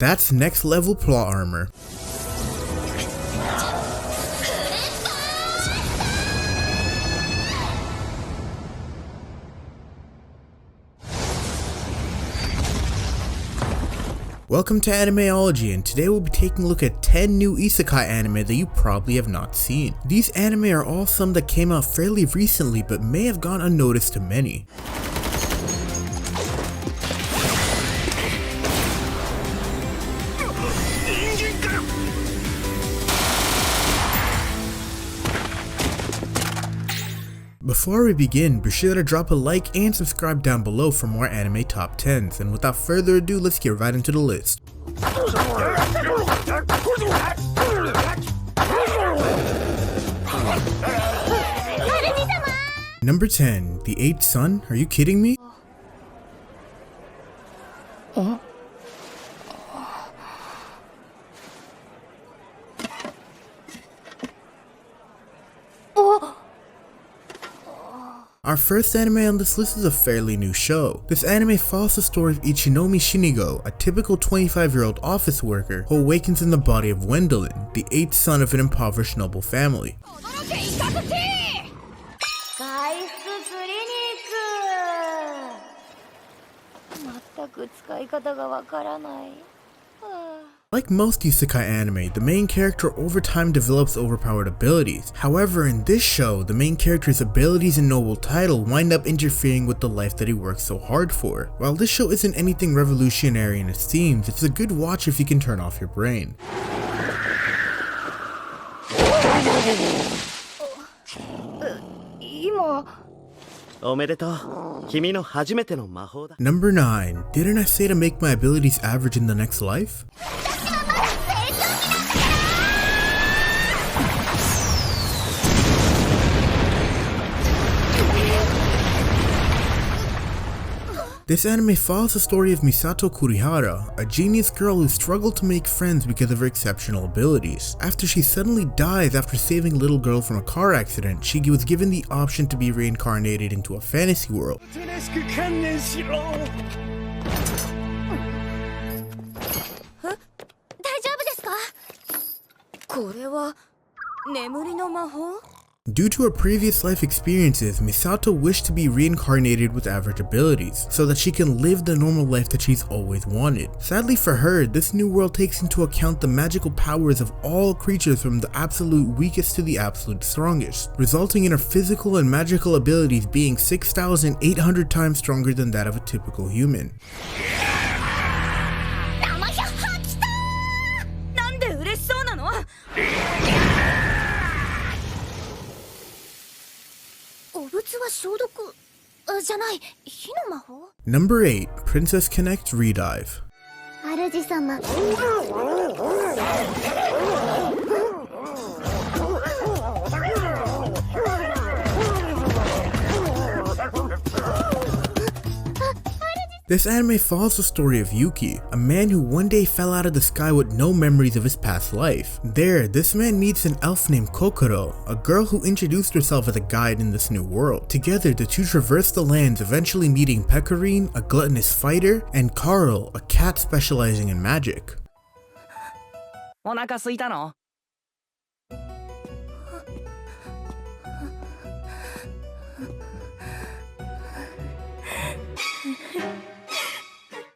That's next level plot armor. Welcome to Animeology, and today we'll be taking a look at 10 new Isekai anime that you probably have not seen. These anime are all some that came out fairly recently but may have gone unnoticed to many. Before we begin, be sure to drop a like and subscribe down below for more anime top 10s, and without further ado, let's get right into the list. Number 10, The Eighth Son? Are you kidding me? Our first anime on this list is a fairly new show. This anime follows the story of Ichinomi Shinigo, a typical 25-year-old office worker who awakens in the body of Wendelin, the 8th son of an impoverished noble family. Like most isekai anime, the main character over time develops overpowered abilities. However, in this show, the main character's abilities and noble title wind up interfering with the life that he works so hard for. While this show isn't anything revolutionary in its themes, it's a good watch if you can turn off your brain. Number 9. Didn't I say to make my abilities average in the next life? This anime follows the story of Misato Kurihara, a genius girl who struggled to make friends because of her exceptional abilities. After she suddenly dies after saving a little girl from a car accident, she was given the option to be reincarnated into a fantasy world. Due to her previous life experiences, Misato wished to be reincarnated with average abilities, so that she can live the normal life that she's always wanted. Sadly for her, this new world takes into account the magical powers of all creatures from the absolute weakest to the absolute strongest, resulting in her physical and magical abilities being 6,800 times stronger than that of a typical human. Number 8. Princess Connect Redive. This anime follows the story of Yuki, a man who one day fell out of the sky with no memories of his past life. There, this man meets an elf named Kokoro, a girl who introduced herself as a guide in this new world. Together, the two traverse the lands, eventually meeting Pecorine, a gluttonous fighter, and Carl, a cat specializing in magic.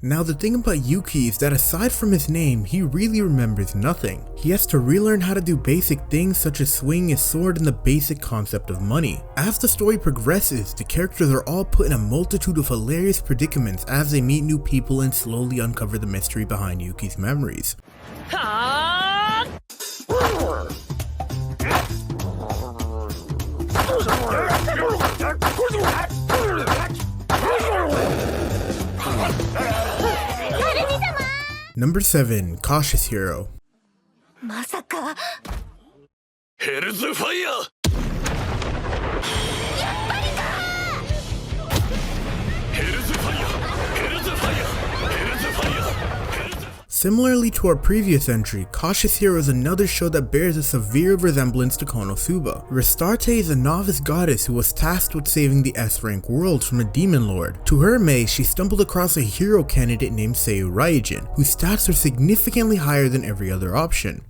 Now the thing about Yuki is that aside from his name, he really remembers nothing. He has to relearn how to do basic things such as swinging his sword and the basic concept of money. As the story progresses, the characters are all put in a multitude of hilarious predicaments as they meet new people and slowly uncover the mystery behind Yuki's memories. Number 7. Cautious Hero. Here's the fire! Similarly to our previous entry, Cautious Hero is another show that bears a severe resemblance to Konosuba. Restarte is a novice goddess who was tasked with saving the S-rank world from a demon lord. To her amaze, she stumbled across a hero candidate named Seiyu Raijin, whose stats are significantly higher than every other option.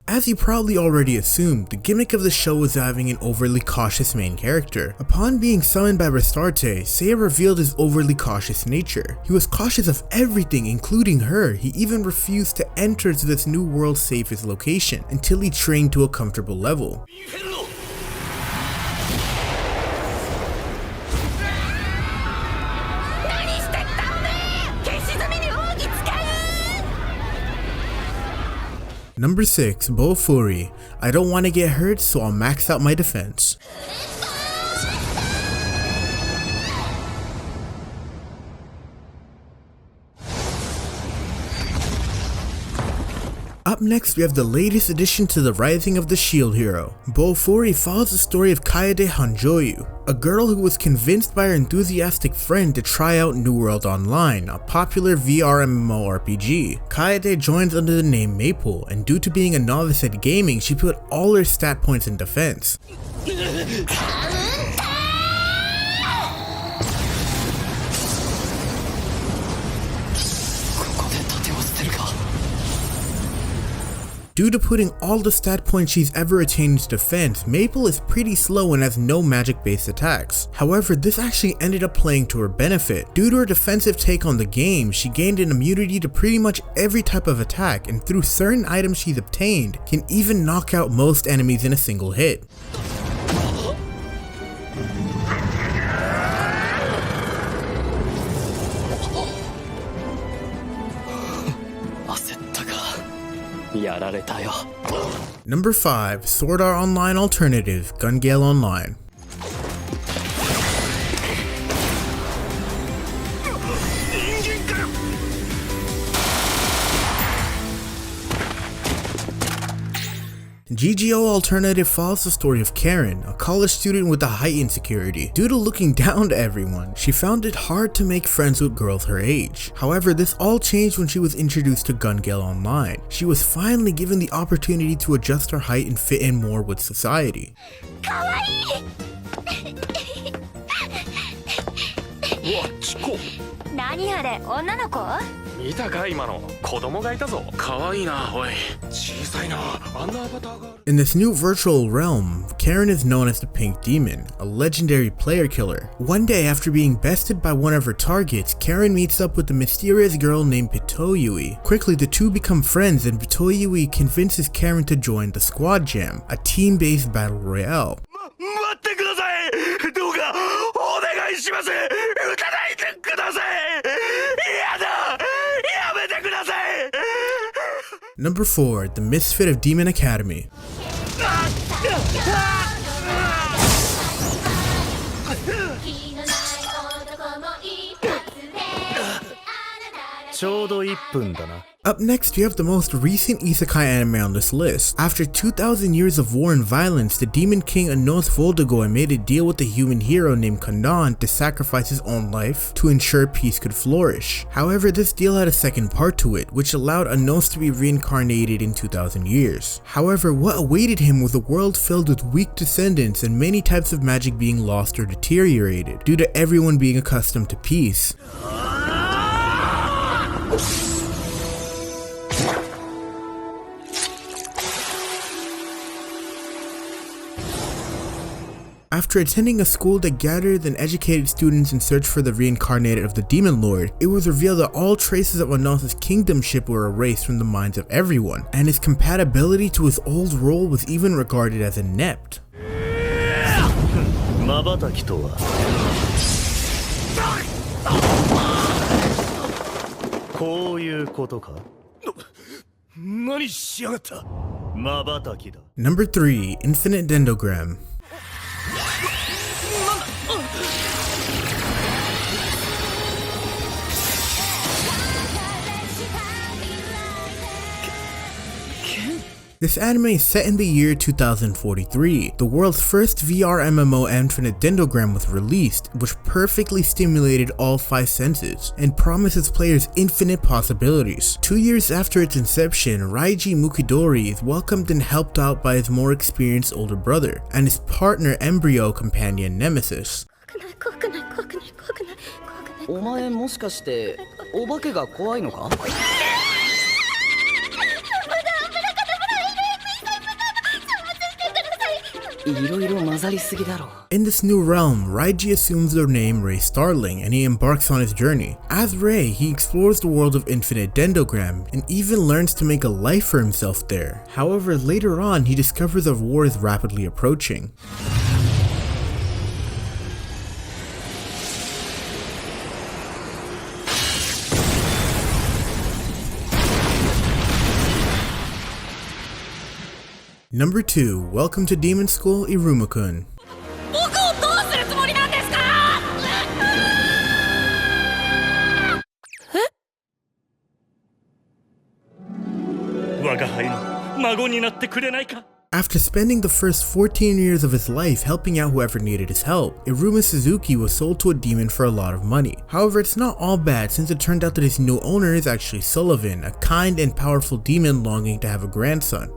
As you probably already assumed, the gimmick of the show was having an overly cautious main character. Upon being summoned by Restarte, Seiya revealed his overly cautious nature. He was cautious of everything, including her. He even refused to enter to this new world's safest location until he trained to a comfortable level. Number 6, Bofury. I don't want to get hurt, so I'll max out my defense. Up next, we have the latest addition to the Rising of the Shield hero. Bofury follows the story of Kaede Hanjoyu, a girl who was convinced by her enthusiastic friend to try out New World Online, a popular VR MMORPG. Kaede joins under the name Maple, and due to being a novice at gaming, she put all her stat points in defense. Due to putting all the stat points she's ever attained into defense, Maple is pretty slow and has no magic-based attacks. However, this actually ended up playing to her benefit. Due to her defensive take on the game, she gained an immunity to pretty much every type of attack, and through certain items she's obtained, can even knock out most enemies in a single hit. Number 5, Sword Art Online Alternative, Gun Gale Online. GGO Alternative follows the story of Karen, a college student with a height insecurity. Due to looking down to everyone, she found it hard to make friends with girls her age. However, this all changed when she was introduced to Gun Gale Online. She was finally given the opportunity to adjust her height and fit in more with society. In this new virtual realm, Karen is known as the Pink Demon, a legendary player killer. One day, after being bested by one of her targets, Karen meets up with a mysterious girl named Pitoyui. Quickly, the two become friends, and Pitoyui convinces Karen to join the Squad Jam, a team-based battle royale. Number 4, the Misfit of Demon Academy. Up next, we have the most recent Isekai anime on this list. After 2,000 years of war and violence, the Demon King Anos Voldegoy made a deal with a human hero named Kandan to sacrifice his own life to ensure peace could flourish. However, this deal had a second part to it, which allowed Anos to be reincarnated in 2,000 years. However, what awaited him was a world filled with weak descendants and many types of magic being lost or deteriorated, due to everyone being accustomed to peace. After attending a school that gathered and educated students in search for the reincarnated of the Demon Lord, it was revealed that all traces of Anos' kingdomship were erased from the minds of everyone, and his compatibility to his old role was even regarded as inept. Number 3, Infinite Dendogram. This anime is set in the year 2043. The world's first VR MMO Infinite Dendogram was released, which perfectly stimulated all 5 senses and promises players infinite possibilities. 2 years after its inception, Raiji Mukidori is welcomed and helped out by his more experienced older brother and his partner embryo companion Nemesis. お前もしかしてお化けが怖いのか? In this new realm, Raiji assumes the name Ray Starling and he embarks on his journey. As Ray, he explores the world of Infinite Dendogram and even learns to make a life for himself there. However, later on, he discovers a war is rapidly approaching. Number 2, Welcome to Demon School, Iruma-kun. After spending the first 14 years of his life helping out whoever needed his help, Iruma Suzuki was sold to a demon for a lot of money. However, it's not all bad since it turned out that his new owner is actually Sullivan, a kind and powerful demon longing to have a grandson.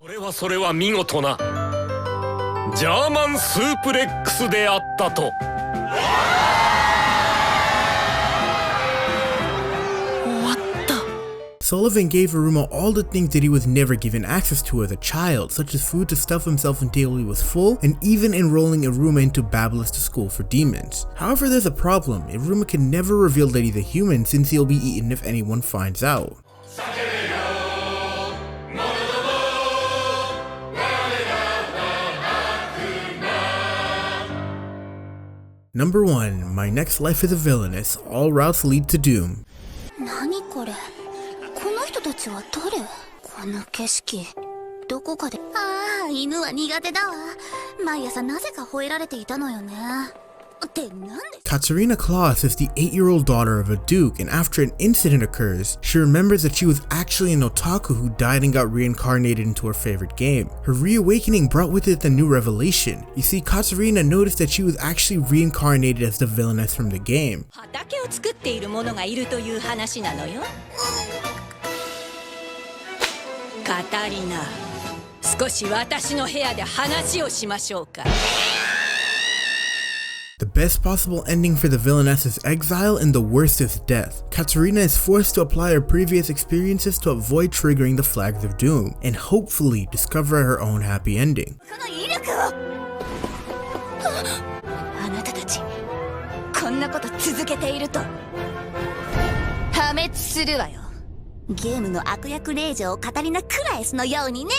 Sullivan gave Iruma all the things that he was never given access to as a child, such as food to stuff himself until he was full, and even enrolling Iruma into Babalista School for Demons. However, there's a problem. Iruma can never reveal that he's a human since he'll be eaten if anyone finds out. Number 1, My Next Life is a Villainous, All Routes Lead to Doom. 何これこの人たちは誰この景色どこかで犬は苦手だわ毎朝なぜか吠えられていたのよね Katarina Klaus is the 8-year-old daughter of a duke, and after an incident occurs, she remembers that she was actually an otaku who died and got reincarnated into her favorite game. Her reawakening brought with it a new revelation. You see, Katarina noticed that she was actually reincarnated as the villainess from the game. Katarina, 少し私の部屋で話をしましょうか The best possible ending for the villainess is exile and the worst is death. Katarina is forced to apply her previous experiences to avoid triggering the flags of doom, and hopefully discover her own happy ending. あなたたちこんなこと続けていると破滅するわよゲームの悪役令嬢カタリナ・クラエスのようにね